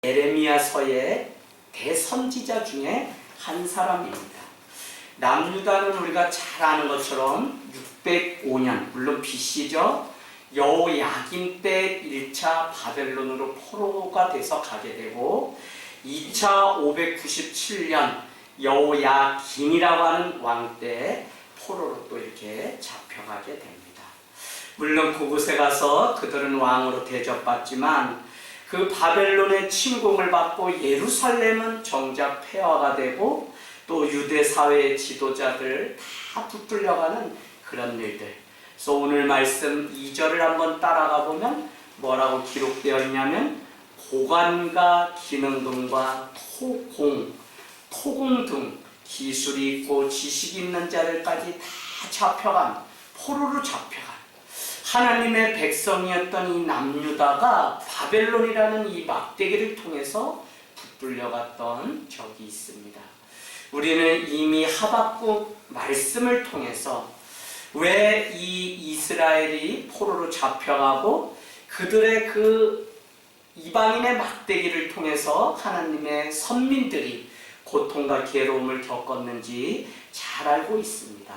에레미야서의 대선지자 중에 한 사람입니다. 남유다는 우리가 잘 아는 것처럼 605년, 물론 BC죠. 여호야긴 때 1차 바벨론으로 포로가 돼서 가게 되고 2차 597년 여호야긴이라고 하는 왕 때 포로로 또 이렇게 잡혀가게 됩니다. 물론 그곳에 가서 그들은 왕으로 대접받지만 그 바벨론의 침공을 받고 예루살렘은 정작 폐허가 되고 또 유대 사회의 지도자들 다 붙들려가는 그런 일들. 그래서 오늘 말씀 2절을 한번 따라가 보면 뭐라고 기록되어 있냐면 고관과 기능등과 토공 등 기술이 있고 지식이 있는 자들까지 다 잡혀간, 포로로 잡혀간 하나님의 백성이었던 이 남유다가 바벨론이라는 이 막대기를 통해서 붙들려갔던 적이 있습니다. 우리는 이미 하박국 말씀을 통해서 왜 이 이스라엘이 포로로 잡혀가고 그들의 그 이방인의 막대기를 통해서 하나님의 선민들이 고통과 괴로움을 겪었는지 잘 알고 있습니다.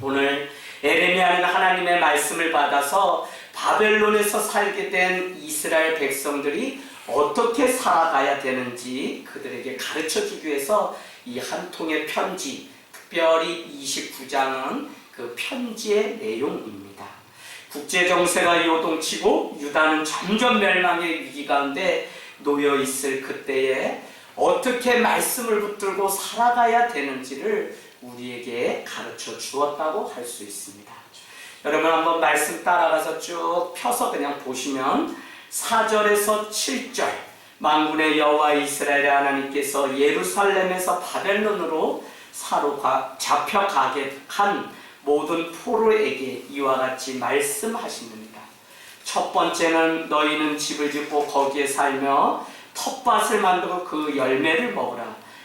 오늘 에레미야는 하나님의 말씀을 받아서 바벨론에서 살게 된 이스라엘 백성들이 어떻게 살아가야 되는지 그들에게 가르쳐주기 위해서 이 한 통의 편지, 특별히 29장은 그 편지의 내용입니다. 국제정세가 요동치고 유다는 점점 멸망의 위기 가운데 놓여있을 그때에 어떻게 말씀을 붙들고 살아가야 되는지를 우리에게 가르쳐 주었다고 할 수 있습니다. 여러분 한번 말씀 따라가서 쭉 펴서 그냥 보시면 4절에서 7절 만군의 여호와 이스라엘의 하나님께서 예루살렘에서 바벨론으로 잡혀가게 한 모든 포로에게 이와 같이 말씀하십니다. 첫 번째는 너희는 집을 짓고 거기에 살며 텃밭을 만들고 그 열매를 먹으라.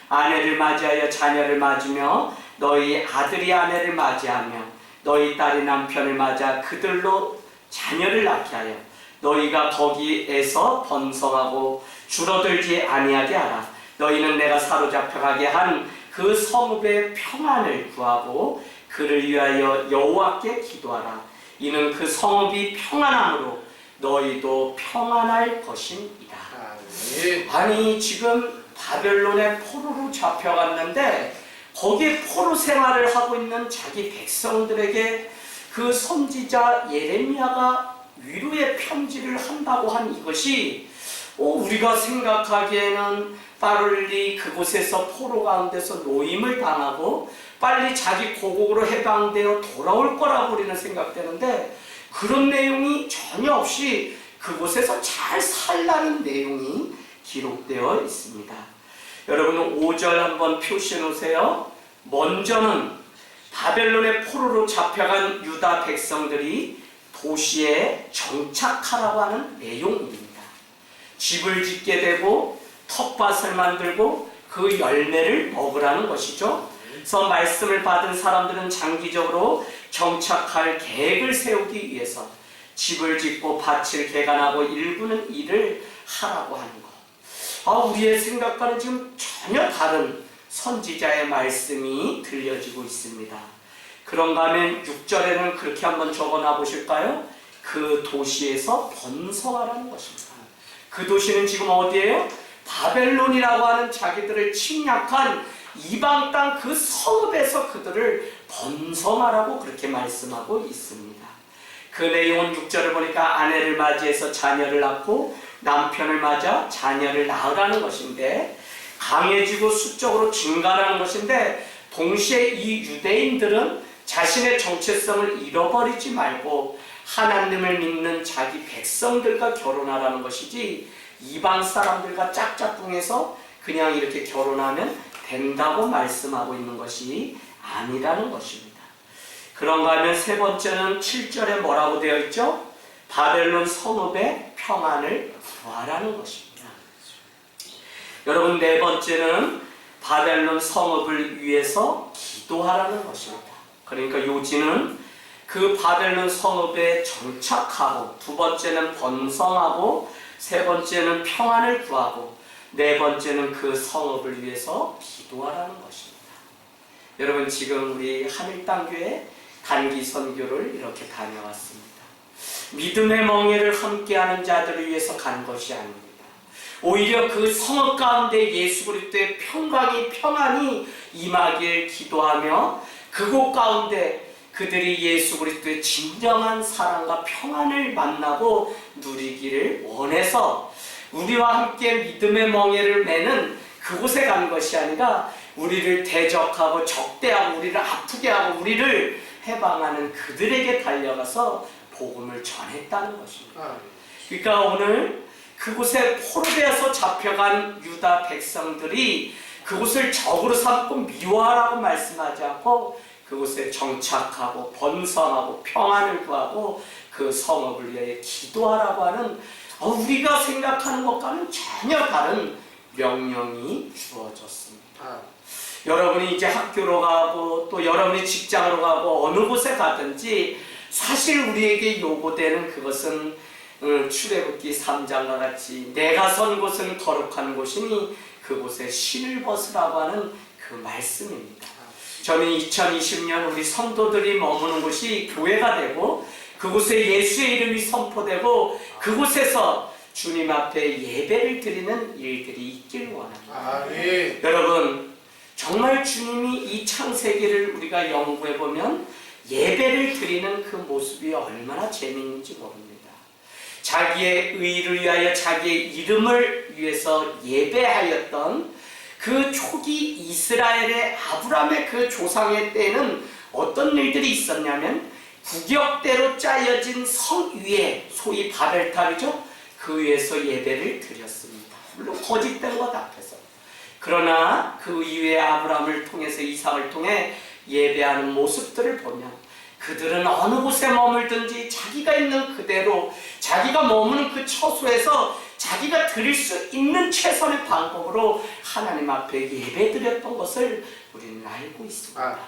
아내를 맞이하여 자녀를 맞으며 너희 아들이 아내를 맞이하며 너희 딸이 남편을 맞아 그들로 자녀를 낳게 하여 너희가 거기에서 번성하고 줄어들지 아니하게 하라. 너희는 내가 사로잡혀가게 한 그 성읍의 평안을 구하고 그를 위하여 여호와께 기도하라. 이는 그 성읍이 평안함으로 너희도 평안할 것이니라. 아니 지금 바벨론의 포로로 잡혀갔는데 거기에 포로 생활을 하고 있는 자기 백성들에게 그 선지자 예레미야가 위로의 편지를 한다고 한 이것이 우리가 생각하기에는 빨리 그곳에서 포로 가운데서 노임을 당하고 빨리 자기 고국으로 해방되어 돌아올 거라고 우리는 생각되는데 그런 내용이 전혀 없이 그곳에서 잘 살라는 내용이 기록되어 있습니다. 여러분 5절 한번 표시해 놓으세요. 먼저는 바벨론의 포로로 잡혀간 유다 백성들이 도시에 정착하라고 하는 내용입니다. 집을 짓게 되고 텃밭을 만들고 그 열매를 먹으라는 것이죠. 그래서 말씀을 받은 사람들은 장기적으로 정착할 계획을 세우기 위해서 집을 짓고 밭을 개간하고 일구는 일을 하라고 하는 것. 우리의 생각과는 지금 전혀 다른 선지자의 말씀이 들려지고 있습니다. 그런가 하면 6절에는 그렇게 한번 적어놔 보실까요? 그 도시에서 번성하라는 것입니다. 그 도시는 지금 어디예요? 바벨론이라고 하는 자기들을 침략한 이방 땅 그 성읍에서 그들을 번성하라고 그렇게 말씀하고 있습니다. 그 내용은 6절을 보니까 아내를 맞이해서 자녀를 낳고 남편을 맞아 자녀를 낳으라는 것인데 강해지고 수적으로 증가하는 것인데 동시에 이 유대인들은 자신의 정체성을 잃어버리지 말고 하나님을 믿는 자기 백성들과 결혼하라는 것이지 이방 사람들과 짝짝꿍해서 그냥 이렇게 결혼하면 된다고 말씀하고 있는 것이 아니라는 것입니다. 그런가 하면 세 번째는 7절에 뭐라고 되어 있죠? 바벨론 성읍의 평안을 구하라는 것입니다. 여러분 네 번째는 바벨론 성읍을 위해서 기도하라는 것입니다. 그러니까 요지는 그 바벨론 성읍에 정착하고 두 번째는 번성하고 세 번째는 평안을 구하고, 네 번째는 그 성읍을 위해서 기도하라는 것입니다. 여러분, 지금 우리 하늘땅교회 단기 선교를 이렇게 다녀왔습니다. 믿음의 멍에를 함께하는 자들을 위해서 간 것이 아닙니다. 오히려 그 성읍 가운데 예수 그리스도의 평안이 임하길 기도하며, 그곳 가운데 그들이 예수 그리스도의 진정한 사랑과 평안을 만나고 누리기를 원해서 우리와 함께 믿음의 멍에를 매는 그곳에 간 것이 아니라, 우리를 대적하고 적대하고 우리를 아프게 하고 우리를 해방하는 그들에게 달려가서 복음을 전했다는 것입니다. 그러니까 오늘 그곳에 포로되어서 잡혀간 유다 백성들이 그곳을 적으로 삼고 미워하라고 말씀하지 않고, 그곳에 정착하고 번성하고 평안을 구하고 그 성읍을 위해 기도하라고 하는, 우리가 생각하는 것과는 전혀 다른 명령이 주어졌습니다. 여러분이 이제 학교로 가고 또 여러분이 직장으로 가고 어느 곳에 가든지 사실 우리에게 요구되는 그것은 출애굽기 3장과 같이 내가 선 곳은 거룩한 곳이니 그곳에 신을 벗으라고 하는 그 말씀입니다. 저는 2020년 우리 성도들이 머무는 곳이 교회가 되고, 그곳에 예수의 이름이 선포되고, 그곳에서 주님 앞에 예배를 드리는 일들이 있길 원합니다. 아멘. 여러분, 정말 주님이 이 창세기를 우리가 연구해보면 예배를 드리는 그 모습이 얼마나 재미있는지 모릅니다. 자기의 의를 위하여 자기의 이름을 위해서 예배하였던 그 초기 이스라엘의 아브라함의 그 조상의 때에는 어떤 일들이 있었냐면, 구격대로 짜여진 성 위에, 소위 바벨탑이죠, 그 위에서 예배를 드렸습니다. 물론 거짓된 것 앞에서. 그러나 그 이후에 아브라함을 통해서, 이삭을 통해 예배하는 모습들을 보면 그들은 어느 곳에 머물든지 자기가 있는 그대로, 자기가 머무는 그 처소에서 자기가 드릴 수 있는 최선의 방법으로 하나님 앞에 예배드렸던 것을 우리는 알고 있습니다.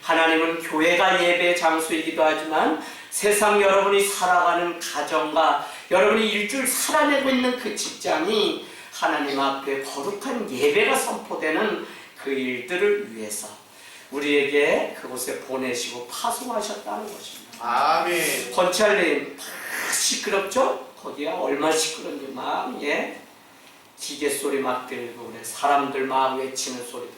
하나님은 교회가 예배 장소이기도 하지만, 세상 여러분이 살아가는 가정과 여러분이 일주일 살아내고 있는 그 직장이 하나님 앞에 거룩한 예배가 선포되는 그 일들을 위해서 우리에게 그곳에 보내시고 파송하셨다는 것입니다. 아멘. 건찰님, 시끄럽죠? 거기가 얼마나 시끄러운지 막, 기계 소리 막 들고 그래, 사람들 막 외치는 소리도.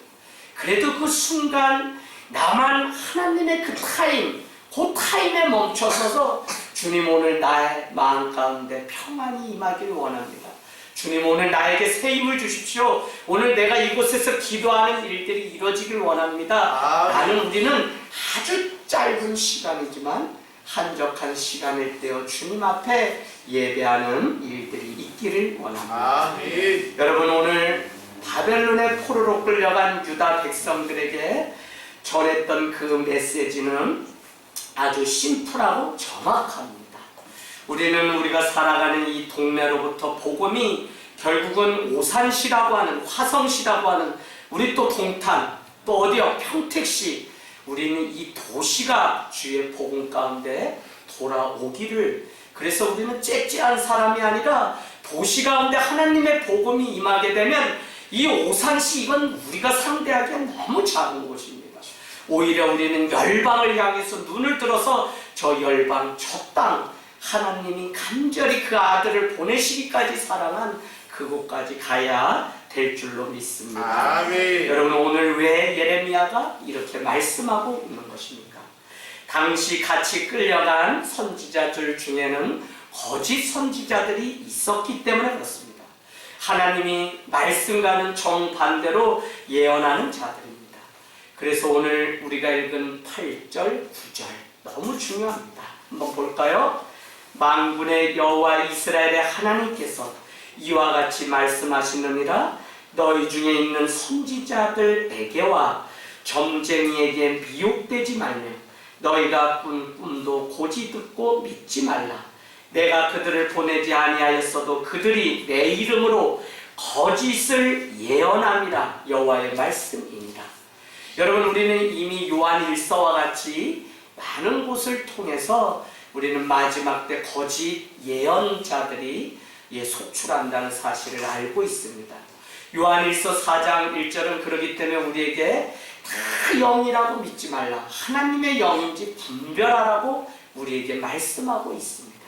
그래도 그 순간 나만 하나님의 그 타임에 멈춰서서, 주님 오늘 나의 마음 가운데 평안이 임하길 원합니다. 주님 오늘 나에게 새 힘을 주십시오. 오늘 내가 이곳에서 기도하는 일들이 이루어지길 원합니다. 나는 우리는 아주 짧은 시간이지만 한적한 시간을 떼어 주님 앞에 예배하는 일들이 있기를 원합니다. 여러분, 오늘 바벨론의 포로로 끌려간 유다 백성들에게 전했던 그 메시지는 아주 심플하고 정확합니다. 우리는 우리가 살아가는 이 동네로부터 복음이 결국은 오산시라고 하는, 화성시라고 하는, 우리 또 동탄, 또 어디요? 평택시, 우리는 이 도시가 주의 복음 가운데 돌아오기를, 그래서 우리는 째째한 사람이 아니라 도시 가운데 하나님의 복음이 임하게 되면 이 오산시, 이건 우리가 상대하기엔 너무 작은 곳입니다. 오히려 우리는 열방을 향해서 눈을 들어서 저 열방, 저 땅, 하나님이 간절히 그 아들을 보내시기까지 사랑한 그곳까지 가야 될 줄로 믿습니다. 아멘. 여러분, 오늘 왜 예레미야가 이렇게 말씀하고 있는 것입니까? 당시 같이 끌려간 선지자들 중에는 거짓 선지자들이 있었기 때문에 그렇습니다. 하나님이 말씀과는 정반대로 예언하는 자들입니다. 그래서 오늘 우리가 읽은 8절, 9절 너무 중요합니다. 한번 볼까요? 만군의 여호와 이스라엘의 하나님께서 이와 같이 말씀하시느니라. 너희 중에 있는 선지자들에게와 점쟁이에게 미혹되지 말며 너희가 꾼 꿈도 고지 듣고 믿지 말라. 내가 그들을 보내지 아니하였어도 그들이 내 이름으로 거짓을 예언함이라. 여호와의 말씀이니라. 여러분, 우리는 이미 요한 1서와 같이 많은 곳을 통해서 우리는 마지막 때 거짓 예언자들이 속출한다는 사실을 알고 있습니다. 요한일서 4장 1절은 그러기 때문에 우리에게 다 영이라고 믿지 말라, 하나님의 영인지 분별하라고 우리에게 말씀하고 있습니다.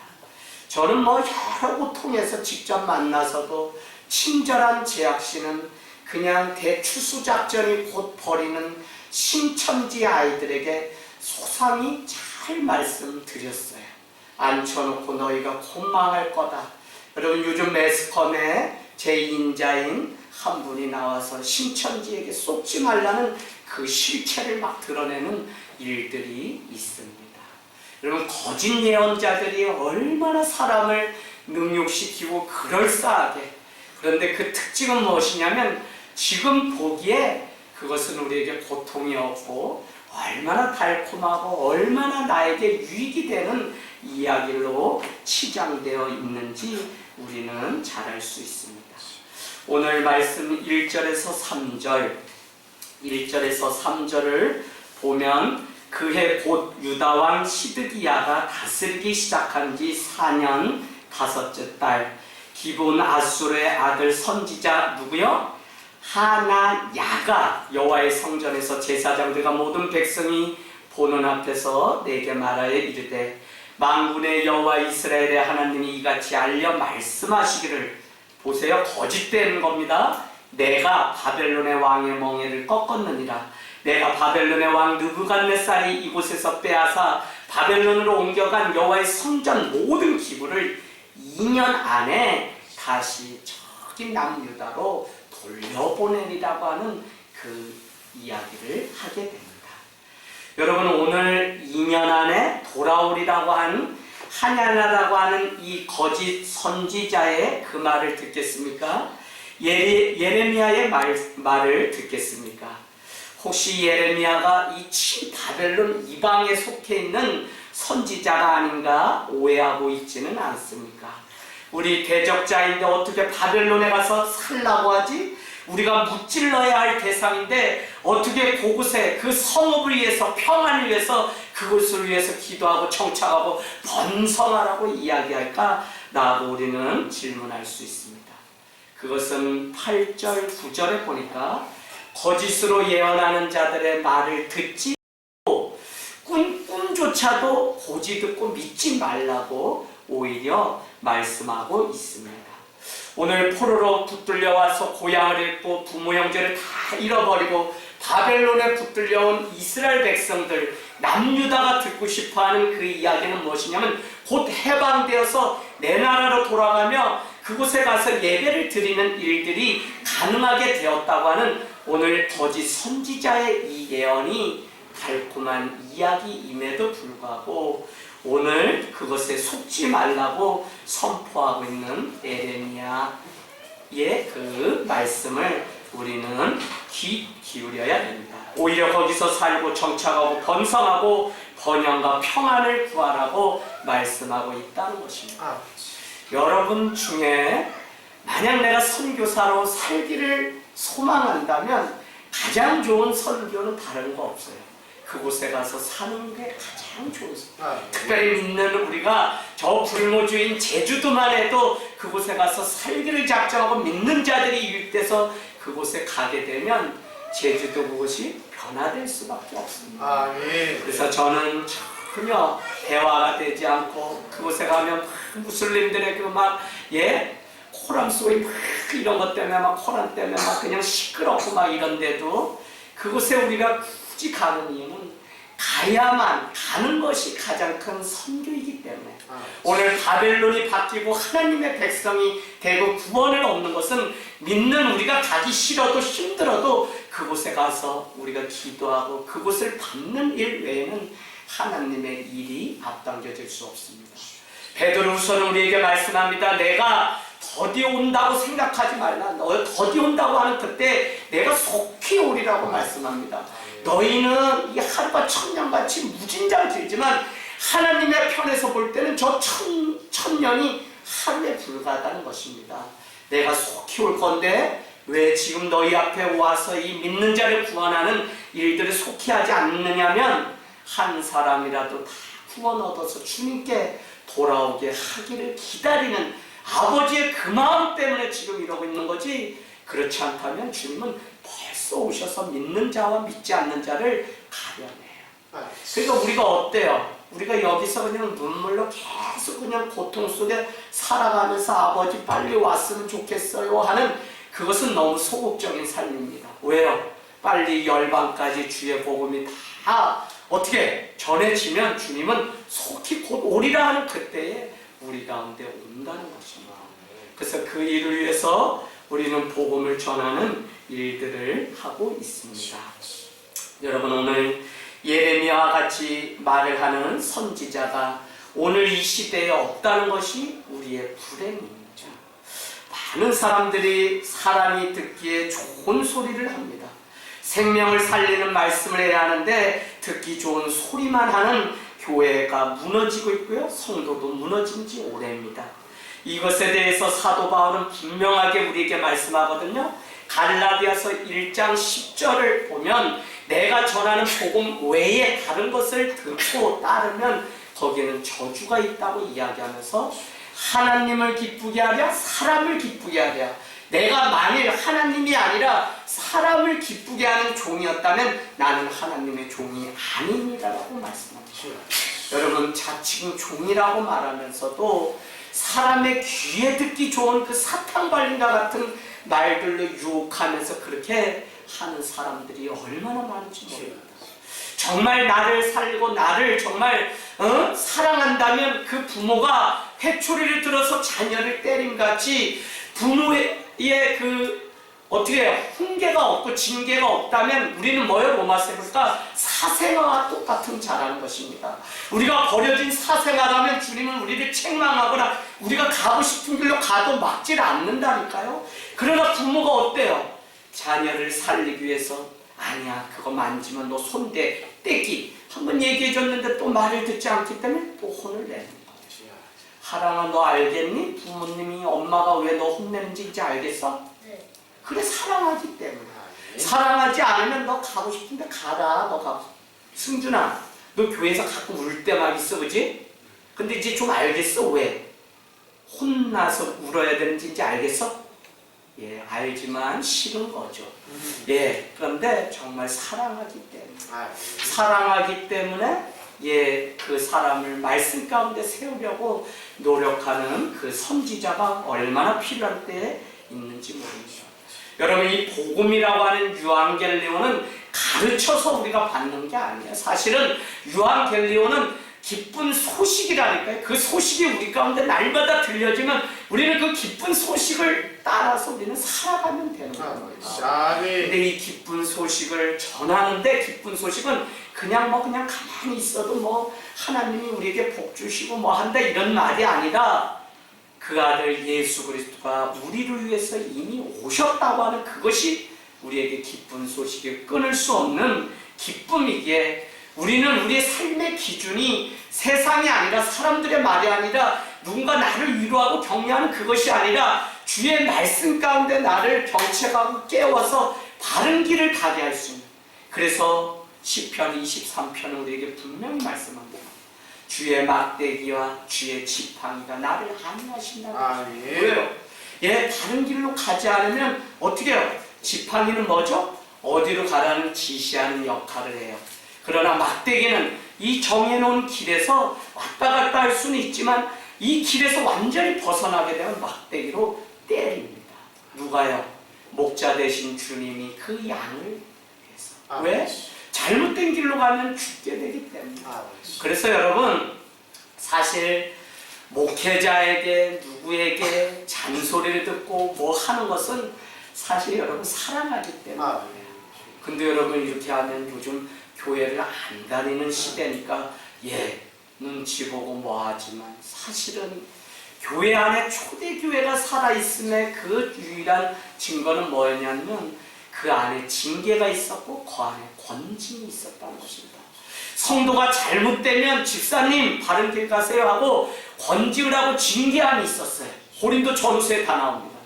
저는 여러 곳 통해서 직접 만나서도 친절한 제약씨는 그냥 대추수작전이 곧 벌이는 신천지 아이들에게 소상히 잘 말씀드렸어요. 앉혀놓고 너희가 곧 망할 거다. 여러분, 요즘 매스컴에 제2인자인 한 분이 나와서 신천지에게 쏟지 말라는 그 실체를 막 드러내는 일들이 있습니다. 여러분, 거짓 예언자들이 얼마나 사람을 능욕시키고 그럴싸하게, 그런데 그 특징은 무엇이냐면 지금 보기에 그것은 우리에게 고통이 없고 얼마나 달콤하고 얼마나 나에게 유익이 되는 이야기로 치장되어 있는지 우리는 잘 알 수 있습니다. 오늘 말씀 1절에서 3절, 1절에서 3절을 보면 그해 곧 유다왕 시드기야가 다스리기 시작한 지 4년 5째 달, 기브온 아수르의 아들 선지자 누구요? 하나야가 여호와의 성전에서 제사장들과 모든 백성이 보는 앞에서 내게 말하여 이르되, 만군의 여호와 이스라엘의 하나님이 이같이 알려 말씀하시기를, 보세요, 거짓되는 겁니다. 내가 바벨론의 왕의 멍에를 꺾었느니라. 내가 바벨론의 왕 느부갓네살이 이곳에서 빼앗아 바벨론으로 옮겨간 여호와의 성전 모든 기부를 2년 안에 다시 저기 남유다로 돌려보내리라고 하는 그 이야기를 하게 됩니다. 여러분, 오늘 2년 안에 돌아오리라고 하는 하냐라고 하는 이 거짓 선지자의 그 말을 듣겠습니까? 예레미야의 말을 듣겠습니까? 혹시 예레미야가 이 친바벨론 이방에 속해 있는 선지자가 아닌가 오해하고 있지는 않습니까? 우리 대적자인데 어떻게 바벨론에 가서 살라고 하지? 우리가 무찔러야 할 대상인데 어떻게 그곳에 그 성읍을 위해서, 평안을 위해서, 그곳을 위해서 기도하고 청착하고 번성하라고 이야기할까? 라고 우리는 질문할 수 있습니다. 그것은 8절, 9절에 보니까 거짓으로 예언하는 자들의 말을 듣지 않고 꿈조차도 보지 듣고 믿지 말라고 오히려 말씀하고 있습니다. 오늘 포로로 붙들려와서 고향을 잃고 부모 형제를 다 잃어버리고 바벨론에 붙들려온 이스라엘 백성들, 남유다가 듣고 싶어하는 그 이야기는 무엇이냐면 곧 해방되어서 내 나라로 돌아가며 그곳에 가서 예배를 드리는 일들이 가능하게 되었다고 하는 오늘 거짓 선지자의 이 예언이 달콤한 이야기임에도 불구하고 오늘 그것에 속지 말라고 선포하고 있는 예레미야의 그 말씀을 우리는 귀 기울여야 됩니다. 오히려 거기서 살고 정착하고 번성하고 번영과 평안을 구하라고 말씀하고 있다는 것입니다. 여러분 중에 만약 내가 선교사로 살기를 소망한다면 가장 좋은 선교는 다른 거 없어요. 그곳에 가서 사는 게 가장 좋은 선교. 특별히 믿는 우리가 저 불모주인 제주도만 해도 그곳에 가서 살기를 작정하고 믿는 자들이 유입돼서 그곳에 가게 되면 제주도 그곳이 변화될 수밖에 없습니다. 그래서 저는 전혀 대화가 되지 않고 그곳에 가면 무슬림들의 그 코람 소리 이런 것 때문에 코란 때문에 그냥 시끄럽고 이런데도 그곳에 우리가 굳이 가는 이유는 가는 것이 가장 큰 선교이기 때문에 오늘 바벨론이 바뀌고 하나님의 백성이 되고 구원을 얻는 것은 믿는 우리가 가기 싫어도 힘들어도 그곳에 가서 우리가 기도하고 그곳을 받는 일 외에는 하나님의 일이 앞당겨질 수 없습니다. 베드로후서는 우리에게 말씀합니다. 내가 더디 온다고 생각하지 말라. 너 더디 온다고 하는 그때 내가 속히 오리라고 말씀합니다. 너희는 이 하루가 천년같이 무진장 길지만 하나님의 편에서 볼 때는 저 천년이 하루에 불과하다는 것입니다. 내가 속히 올 건데 왜 지금 너희 앞에 와서 이 믿는 자를 구원하는 일들을 속히 하지 않느냐면 한 사람이라도 다 구원 얻어서 주님께 돌아오게 하기를 기다리는 아버지의 그 마음 때문에 지금 이러고 있는 거지, 그렇지 않다면 주님은 벌써 오셔서 믿는 자와 믿지 않는 자를 가려내요. 그러니까 우리가 어때요? 우리가 여기서 그냥 눈물로 계속 그냥 고통 속에 살아가면서 아버지 빨리 왔으면 좋겠어요 하는, 그것은 너무 소극적인 삶입니다. 왜요? 빨리 열방까지 주의 복음이 다 어떻게 전해지면 주님은 속히 곧 오리라 하는 그때에 우리 가운데 온다는 것입니다. 그래서 그 일을 위해서 우리는 복음을 전하는 일들을 하고 있습니다. 여러분, 오늘 예레미야와 같이 말을 하는 선지자가 오늘 이 시대에 없다는 것이 우리의 불행입니다. 많은 사람들이 사람이 듣기에 좋은 소리를 합니다. 생명을 살리는 말씀을 해야 하는데 듣기 좋은 소리만 하는 교회가 무너지고 있고요, 성도도 무너진 지 오래입니다. 이것에 대해서 사도 바울은 분명하게 우리에게 말씀하거든요. 갈라디아서 1장 10절을 보면 내가 전하는 복음 외에 다른 것을 듣고 따르면 거기에는 저주가 있다고 이야기하면서 하나님을 기쁘게 하랴 사람을 기쁘게 하랴, 내가 만일 하나님이 아니라 사람을 기쁘게 하는 종이었다면 나는 하나님의 종이 아닙니다라고 말씀합니다. 여러분, 자칭 종이라고 말하면서도 사람의 귀에 듣기 좋은 그 사탕발림과 같은 말들로 유혹하면서 그렇게 하는 사람들이 얼마나 많은지 모릅니다. 정말 나를 살리고 나를 정말 사랑한다면 그 부모가 회초리를 들어서 자녀를 때림같이 부모의 그 어떻게 해요? 훈계가 없고 징계가 없다면 우리는 뭐예요? 로마서 보니까 사생아와 똑같은 자라는 것입니다. 우리가 버려진 사생아라면 주님은 우리를 책망하거나 우리가 가고 싶은 길로 가도 막질 않는다니까요. 그러나 부모가 어때요? 자녀를 살리기 위해서 아니야, 그거 만지면 너 손대 떼기 한번 얘기해줬는데 또 말을 듣지 않기 때문에 또 혼을 내는 거예요. 하랑아, 너 알겠니? 부모님이 엄마가 왜 너 혼내는지 이제 알겠어? 네. 그래, 사랑하기 때문에. 사랑하지 않으면 너 가고 싶은데 가라. 너 가고. 승준아, 너 교회에서 가끔 울 때 막 있어, 그지? 근데 이제 좀 알겠어? 왜? 혼나서 울어야 되는지 이제 알겠어? 예, 알지만 싫은 거죠. 예, 그런데 정말 사랑하기 때문에. 사랑하기 때문에 예, 그 사람을 말씀 가운데 세우려고 노력하는 그 선지자가 얼마나 필요할 때에 있는지 모르죠. 여러분, 이 복음이라고 하는 유앙겔리오는 가르쳐서 우리가 받는 게 아니에요. 사실은 유앙겔리오는 기쁜 소식이라니까요. 그 소식이 우리 가운데 날마다 들려지면 우리는 그 기쁜 소식을 따라서 우리는 살아가면 되는 거예요. 근데 이 기쁜 소식을 전하는데, 기쁜 소식은 그냥 가만히 있어도 뭐 하나님이 우리에게 복 주시고 뭐 한다 이런 말이 아니라 그 아들 예수 그리스도가 우리를 위해서 이미 오셨다고 하는 그것이 우리에게 기쁜 소식을 끊을 수 없는 기쁨이기에, 우리는 우리의 삶의 기준이 세상이 아니라 사람들의 말이 아니라 누군가 나를 위로하고 격려하는 그것이 아니라 주의 말씀 가운데 나를 경책하고 깨워서 바른 길을 가게 할 수 있는, 그래서 시편 23편은 우리에게 분명히 말씀합니다. 주의 막대기와 주의 지팡이가 나를 안위하신다고. 왜요? 예, 다른 길로 가지 않으면 어떻게 해요? 지팡이는 뭐죠? 어디로 가라는 지시하는 역할을 해요. 그러나 막대기는 이 정해놓은 길에서 왔다 갔다 할 수는 있지만 이 길에서 완전히 벗어나게 되면 막대기로 때립니다. 누가요? 목자 되신 주님이 그 양을 위해서. 왜? 잘못된 길로 가면 죽게 되기 때문에. 그래서 여러분, 사실 목회자에게 누구에게 잔소리를 듣고 뭐 하는 것은 사실 여러분 사랑하기 때문에. 근데 여러분, 이렇게 하면 요즘 교회를 안 다니는 시대니까 예, 눈치 보고 뭐 하지만 사실은 교회 안에 초대교회가 살아있음의 그 유일한 증거는 뭐였냐면 그 안에 징계가 있었고 그 안에 권징이 있었다는 것입니다. 성도가 잘못되면 집사님 바른 길 가세요 하고 권징을 하고 징계함이 있었어요. 고린도 전후서에 다 나옵니다.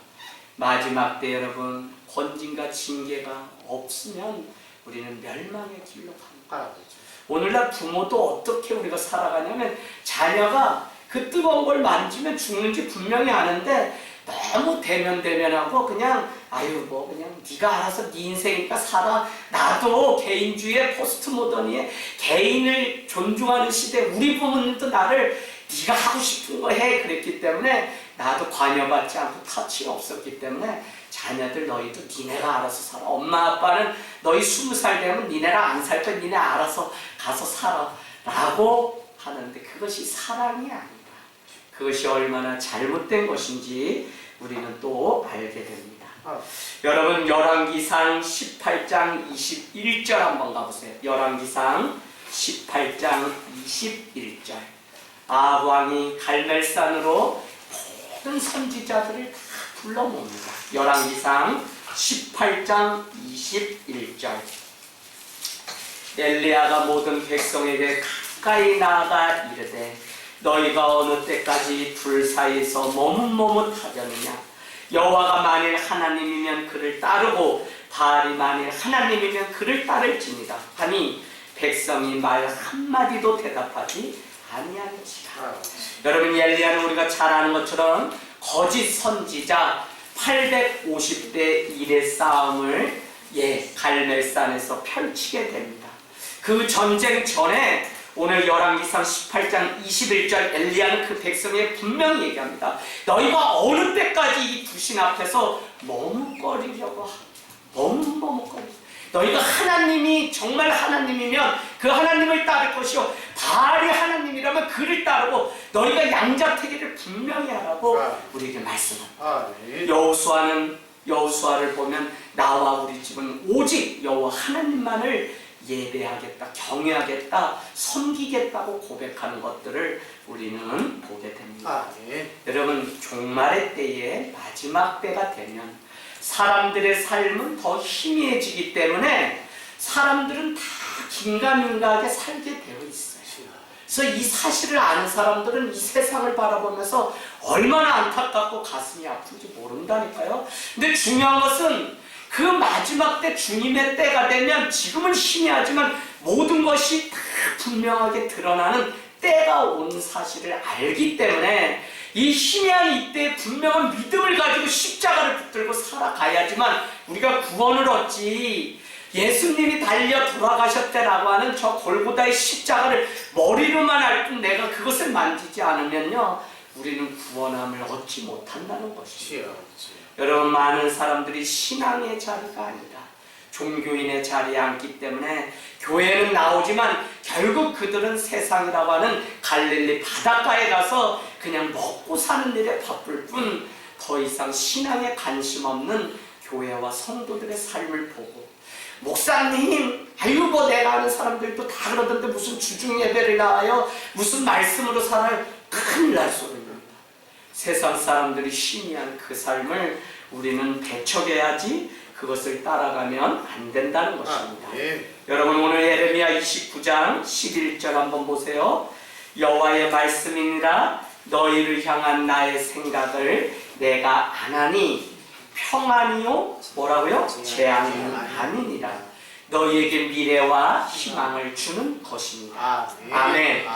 마지막 때 여러분, 권징과 징계가 없으면 우리는 멸망의 길로 갑니다. 오늘날 부모도 어떻게 우리가 살아가냐면 자녀가 그 뜨거운 걸 만지면 죽는지 분명히 아는데 너무 대면대면하고 그냥 아유 뭐 그냥 네가 알아서 네 인생이니까 살아. 나도 개인주의의 포스트 모더니의 개인을 존중하는 시대 우리 부모님도 나를 네가 하고 싶은 거 해 그랬기 때문에 나도 관여받지 않고 터치가 없었기 때문에 자녀들 너희도 니네가 알아서 살아. 엄마 아빠는 너희 20살 되면 니네가 안 살 거야. 니네 알아서 가서 살아 라고 하는데 그것이 사랑이 아니다. 그것이 얼마나 잘못된 것인지 우리는 또 알게 됩니다. 여러분 열왕기상 18장 21절 한번 가보세요. 열왕기상 18장 21절 아합 왕이 갈멜산으로 모든 선지자들을 다 불러 모읍니다. 열왕기상 18장 21절 엘리야가 모든 백성에게 가까이 나아가 이르되 너희가 어느 때까지 둘 사이에서 머뭇머뭇하려느냐. 여호와가 만일 하나님이면 그를 따르고 바알이 만일 하나님이면 그를 따를지니라 하니 백성이 말 한마디도 대답하지 아니하는지라. 여러분 엘리야는 우리가 잘 아는 것처럼 거짓 선지자 850대 1의 싸움을 갈멜산에서 펼치게 됩니다. 그 전쟁 전에 오늘 열왕기상 18장 21절 엘리야는 그 백성에게 분명히 얘기합니다. 너희가 어느 때까지 이 불신 앞에서 머뭇거리려고 합니다. 머뭇거리려고. 너희가 하나님이 정말 하나님이면 그 하나님을 따를 것이요 바알이 하나님이라면 그를 따르고 너희가 양자택일을 분명히 하라고 우리에게 말씀합니다. 여호수아를 보면 나와 우리 집은 오직 여호와 하나님만을 예배하겠다, 경외하겠다, 섬기겠다고 고백하는 것들을 우리는 보게 됩니다. 여러분 종말의 때에 마지막 때가 되면 사람들의 삶은 더 희미해지기 때문에 사람들은 다 긴가민가하게 살게 되어 있어요. 그래서 이 사실을 아는 사람들은 이 세상을 바라보면서 얼마나 안타깝고 가슴이 아픈지 모른다니까요. 근데 중요한 것은 그 마지막 때 주님의 때가 되면 지금은 희미하지만 모든 것이 다 분명하게 드러나는 때가 온 사실을 알기 때문에 이 희미한 이때에 분명한 믿음을 가지고 십자가를 붙들고 살아가야지만 우리가 구원을 얻지. 예수님이 달려 돌아가셨다라고 하는 저 골고다의 십자가를 머리로만 알 뿐 내가 그것을 만지지 않으면요 우리는 구원함을 얻지 못한다는 것이죠. 여러분 많은 사람들이 신앙의 자리가 아니라 종교인의 자리에 앉기 때문에 교회는 나오지만 결국 그들은 세상이라고 하는 갈릴리 바닷가에 가서 그냥 먹고 사는 일에 바쁠 뿐 더 이상 신앙에 관심 없는 교회와 성도들의 삶을 보고 목사님 아유 뭐 내가 아는 사람들도 다 그러던데 무슨 주중 예배를 나와요 무슨 말씀으로 살아요. 큰일 날 소리입니다. 세상 사람들이 희미한 그 삶을 우리는 배척해야지 그것을 따라가면 안 된다는 것입니다. 여러분 오늘 예레미야 29장 11절 한번 보세요. 여호와의 말씀이니라 너희를 향한 나의 생각을 내가 안하니 평안이요 뭐라고요? 재앙은 아니니라. 너희에게 미래와 희망을 주는 것입니다. 아멘.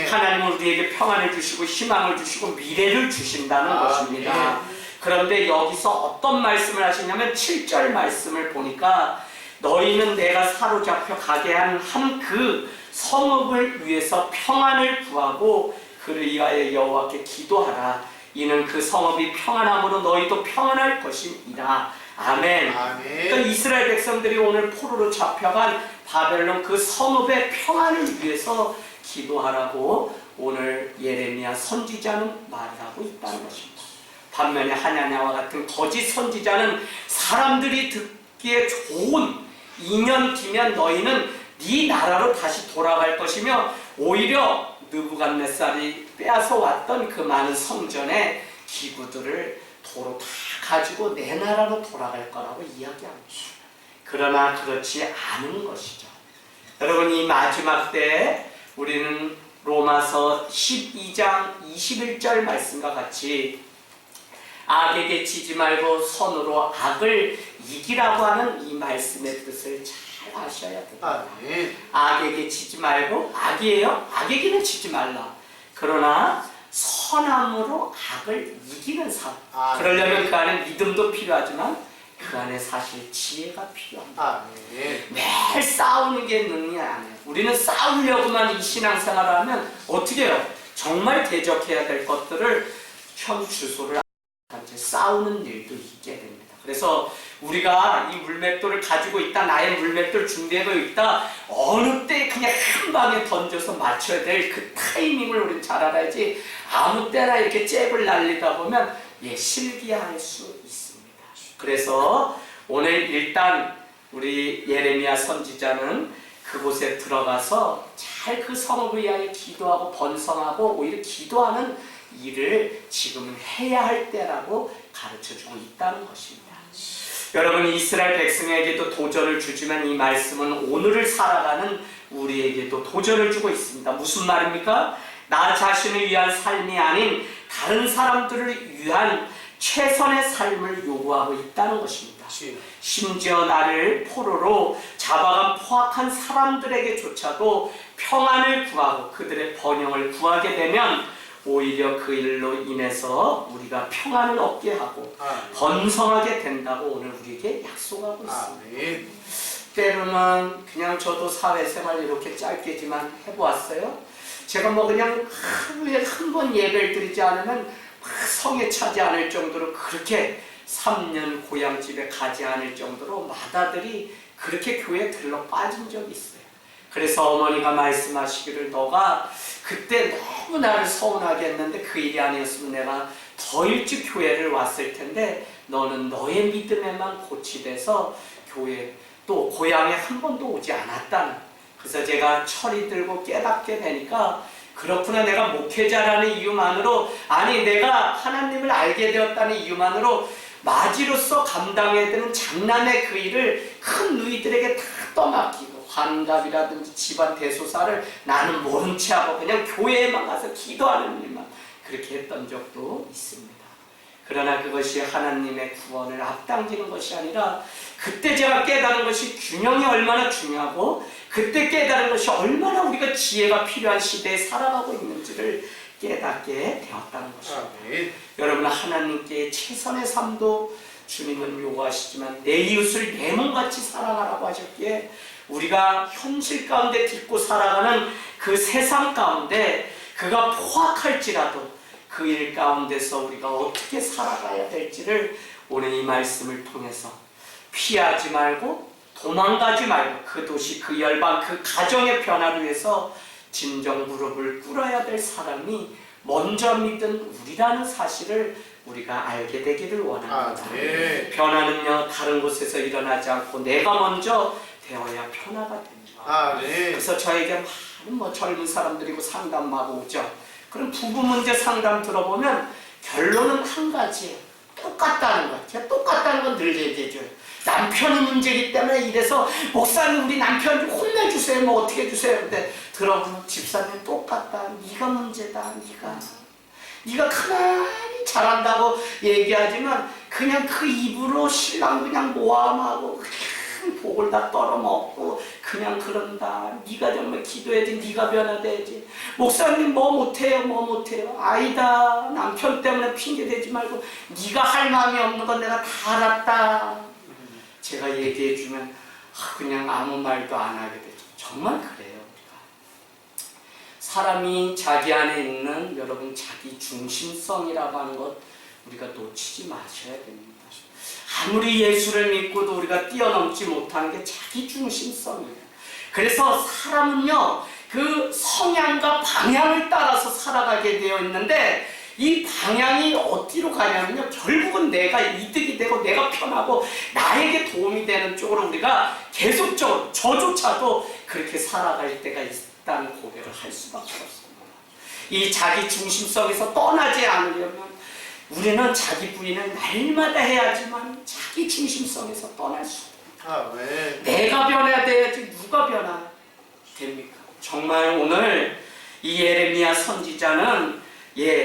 하나님은 우리에게 평안을 주시고 희망을 주시고 미래를 주신다는 것입니다. 그런데 여기서 어떤 말씀을 하시냐면 7절 말씀을 보니까 너희는 내가 사로잡혀 가게 한 그 성읍을 위해서 평안을 구하고 그를 위하여 여호와께 기도하라. 이는 그 성읍이 평안함으로 너희도 평안할 것이니라. 아멘. 그러니까 이스라엘 백성들이 오늘 포로로 잡혀간 바벨론 그 성읍의 평안을 위해서 기도하라고 오늘 예레미야 선지자는 말하고 있다는 것입니다. 반면에 하나냐와 같은 거짓 선지자는 사람들이 듣기에 좋은 2년 뒤면 너희는 네 나라로 다시 돌아갈 것이며 오히려 느부갓네살이 빼앗아 왔던 그 많은 성전의 기구들을 도로 다 가지고 내 나라로 돌아갈 거라고 이야기합니다. 그러나 그렇지 않은 것이죠. 여러분 이 마지막 때에 우리는 로마서 12장 21절 말씀과 같이 악에게 지지 말고 선으로 악을 이기라고 하는 이 말씀의 뜻을 잘 아셔야 됩니다. 악에게 지지 말고 악이에요? 악에게는 지지 말라. 그러나 선함으로 악을 이기는 삶. 아, 그러려면 그 안에 믿음도 필요하지만 그 안에 사실 지혜가 필요합니다. 매일 싸우는 게 능이 아니에요. 우리는 싸우려고만 이 신앙생활을 하면 어떻게 해요? 정말 대적해야 될 것들을 현 주소를 이제 싸우는 일도 있게 됩니다. 그래서 우리가 이 물맷돌을 가지고 있다, 나의 물맷돌 준비하고 있다, 어느 때 그냥 한 방에 던져서 맞춰야 될 그 타이밍을 우리는 잘 알아야지 아무 때나 이렇게 잽을 날리다 보면 실기할 수 있습니다. 그래서 오늘 일단 우리 예레미야 선지자는 그곳에 들어가서 잘 그 성읍을 위하여 기도하고 번성하고 오히려 기도하는 일을 지금은 해야 할 때라고 가르쳐주고 있다는 것입니다. 여러분, 이스라엘 백성에게도 도전을 주지만 이 말씀은 오늘을 살아가는 우리에게도 도전을 주고 있습니다. 무슨 말입니까? 나 자신을 위한 삶이 아닌 다른 사람들을 위한 최선의 삶을 요구하고 있다는 것입니다. 심지어 나를 포로로 잡아간 포악한 사람들에게조차도 평안을 구하고 그들의 번영을 구하게 되면 오히려 그 일로 인해서 우리가 평안을 얻게 하고 번성하게 된다고 오늘 우리에게 약속하고 있습니다. 때로는 그냥 저도 사회생활 이렇게 짧게지만 해보았어요. 제가 뭐 그냥 하루에 한 번 예배를 드리지 않으면 성에 차지 않을 정도로 그렇게 3년 고향집에 가지 않을 정도로 맏아들이 그렇게 교회에 들러 빠진 적이 있어요. 그래서 어머니가 말씀하시기를 너가 그때 너무 나를 서운하게 했는데 그 일이 아니었으면 내가 더 일찍 교회를 왔을 텐데 너는 너의 믿음에만 고치돼서 교회 또 고향에 한 번도 오지 않았다는. 그래서 제가 철이 들고 깨닫게 되니까 그렇구나, 내가 목회자라는 이유만으로, 아니 내가 하나님을 알게 되었다는 이유만으로 맞이로서 감당해야 되는 장남의 그 일을 큰 누이들에게 다 떠맡기고 환갑이라든지 집안 대소사를 나는 모른 채 하고 그냥 교회에만 가서 기도하는 일만 그렇게 했던 적도 있습니다. 그러나 그것이 하나님의 구원을 앞당기는 것이 아니라 그때 제가 깨달은 것이 균형이 얼마나 중요하고 그때 깨달은 것이 얼마나 우리가 지혜가 필요한 시대에 살아가고 있는지를 깨닫게 되었다는 것입니다. 여러분, 하나님께 최선의 삶도 주님은 요구하시지만 내 이웃을 내 몸같이 사랑하라고 하셨기에 우리가 현실 가운데 딛고 살아가는 그 세상 가운데 그가 포악할지라도 그 일 가운데서 우리가 어떻게 살아가야 될지를 오늘 이 말씀을 통해서 피하지 말고 도망가지 말고 그 도시, 그 열방, 그 가정의 변화를 위해서 진정 무릎을 꿇어야 될 사람이 먼저 믿은 우리라는 사실을 우리가 알게 되기를 원합니다. 변화는요 다른 곳에서 일어나지 않고 내가 먼저 되어야 변화가 됩니다. 그래서 저에게 많은 젊은 사람들이고 상담하고 오죠. 그럼 부부 문제 상담 들어보면 결론은 한 가지예요. 똑같다는 거. 제가 똑같다는 건 늘 얘기해줘요. 남편이 문제이기 때문에 이래서 목사님 우리 남편 좀 혼내주세요. 뭐 어떻게 해주세요. 근데 들어보면 집사님 똑같다. 네가 문제다. 네가 가만히 잘한다고 얘기하지만 그냥 그 입으로 신랑 그냥 모함하고 그냥 복을 다 떨어먹고 그냥 그런다. 네가 정말 기도해야지. 네가 변화돼야지. 목사님 뭐 못해요. 아니다. 남편 때문에 핑계대지 말고 네가 할 마음이 없는 건 내가 다 알았다. 제가 얘기해주면 그냥 아무 말도 안 하게 되죠. 정말 그래요. 우리가 사람이 자기 안에 있는 여러분 자기 중심성이라고 하는 것 우리가 놓치지 마셔야 됩니다. 아무리 예수를 믿고도 우리가 뛰어넘지 못하는 게 자기 중심성이에요. 그래서 사람은요 그 성향과 방향을 따라서 살아가게 되어 있는데 이 방향이 어디로 가냐면요 결국은 내가 이득이 되고 내가 편하고 나에게 도움이 되는 쪽으로 우리가 계속적으로 저조차도 그렇게 살아갈 때가 있다는 고백을 할 수밖에 없습니다. 이 자기 중심성에서 떠나지 않으려면 우리는 자기 부인을 날마다 해야지만 자기 중심성에서 떠날 수 없습니다. 내가 변해야 돼야지 누가 변화됩니까? 정말 오늘 이 예레미야 선지자는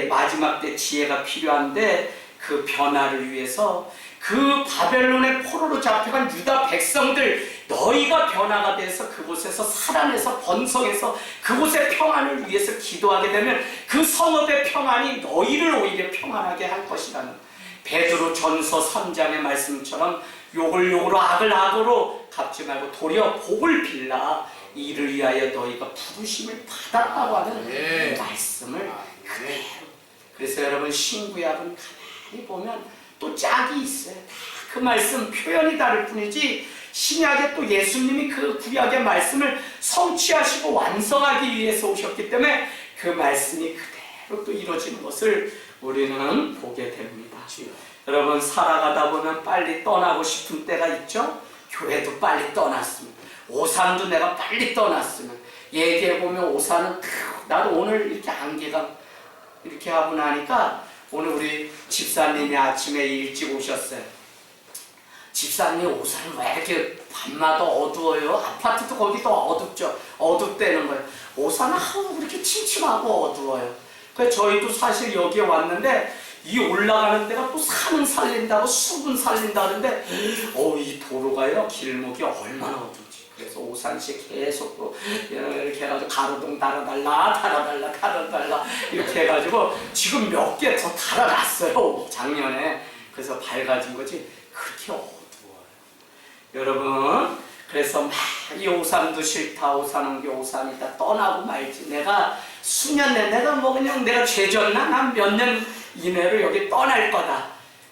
마지막 때 지혜가 필요한데 그 변화를 위해서 그 바벨론의 포로로 잡혀간 유다 백성들, 너희가 변화가 돼서 그곳에서 살아내서 번성해서 그곳의 평안을 위해서 기도하게 되면 그 성읍의 평안이 너희를 오히려 평안하게 할 것이라는 베드로 전서 3장의 말씀처럼 욕을 욕으로 악을 악으로 갚지 말고 도리어 복을 빌라 이를 위하여 너희가 부르심을 받았다고 하는 말씀을 그대로. 그래서 여러분 신구약은 가만히 보면 또 짝이 있어요. 다 그 말씀 표현이 다를 뿐이지 신약에 또 예수님이 그 구약의 말씀을 성취하시고 완성하기 위해서 오셨기 때문에 그 말씀이 그대로 또 이루어지는 것을 우리는 보게 됩니다. 여러분 살아가다 보면 빨리 떠나고 싶은 때가 있죠. 교회도 빨리 떠났으면, 오산도 내가 빨리 떠났으면. 얘기해보면 오산은 나도 오늘 이렇게 안개가 이렇게 하고 나니까 오늘 우리 집사님이 아침에 일찍 오셨어요. 집사님 오산은 왜 이렇게 밤마다 어두워요? 아파트도 거기도 어둡죠. 어둡다는 거예요. 오산은 하루 그렇게 침침하고 어두워요. 그래서 저희도 사실 여기에 왔는데 이 올라가는 데가 또 산은 살린다고 수분 살린다는데 이 도로가요 길목이 얼마나 어둡지. 그래서 오산시 계속 또 이렇게 해가지고 가로등 달아달라 이렇게 해가지고 지금 몇 개 더 달아놨어요 작년에. 그래서 밝아진 거지 그렇게 어두워요 여러분. 그래서 막 이 오산도 싫다, 오산 온 게 오산이다, 떠나고 말지. 내가 수년 내 내가 뭐 그냥 내가 죄졌나? 난 몇 년 이내로 여기 떠날 거다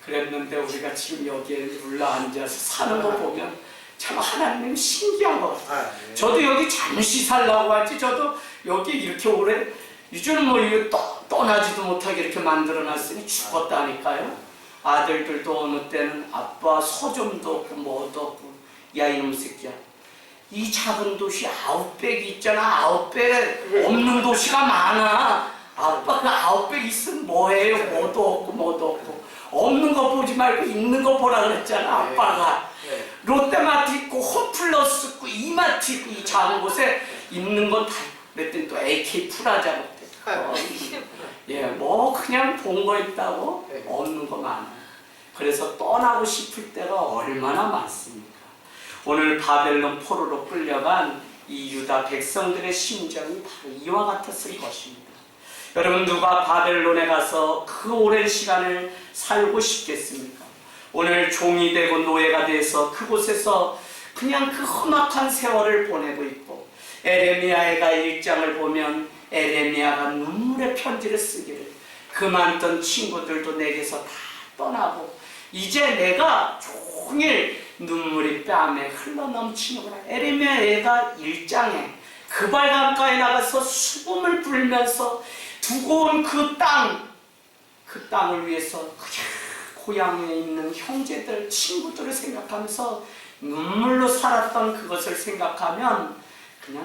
그랬는데 우리가 지금 여기에 올라앉아서 사는 거 보면 참 하나님 신기한 것 같아요. 저도 여기 잠시 살라고 하지 저도 여기 이렇게 오래 이제는 뭐 이거 떠나지도 못하게 이렇게 만들어놨으니 죽었다니까요. 아들들도 어느 때는 아빠 서점도 없고 뭐도 없고 야 이놈 새끼야 이 작은 도시 900이 있잖아. 900 없는 도시가 많아. 아빠 그 900 있으면 뭐해요? 뭐도 없고 없는 거 보지 말고 있는 거 보라 그랬잖아 아빠가. 롯데마트 있고 홈플러스 있고 이마트 있고 이 작은 곳에 있는 건 다 그랬더니 또 AK 프라자 예, 뭐 그냥 본 거 있다고 없는 거 많아요. 그래서 떠나고 싶을 때가 얼마나 많습니까? 오늘 바벨론 포로로 끌려간 이 유다 백성들의 심정이 바로 이와 같았을 것입니다. 여러분 누가 바벨론에 가서 그 오랜 시간을 살고 싶겠습니까? 오늘 종이 되고 노예가 돼서 그곳에서 그냥 그 험악한 세월을 보내고 있고 에레미야가 1장을 보면 에레미야가 눈물의 편지를 쓰기를 그 많던 친구들도 내게서 다 떠나고 이제 내가 종일 눈물이 뺨에 흘러넘치는구나. 에레미야가 1장에 그발 강가에 나가서 수금을 불면서 두고 온 그 땅을 위해서 고향에 있는 형제들, 친구들을 생각하면서 눈물로 살았던 그것을 생각하면 그냥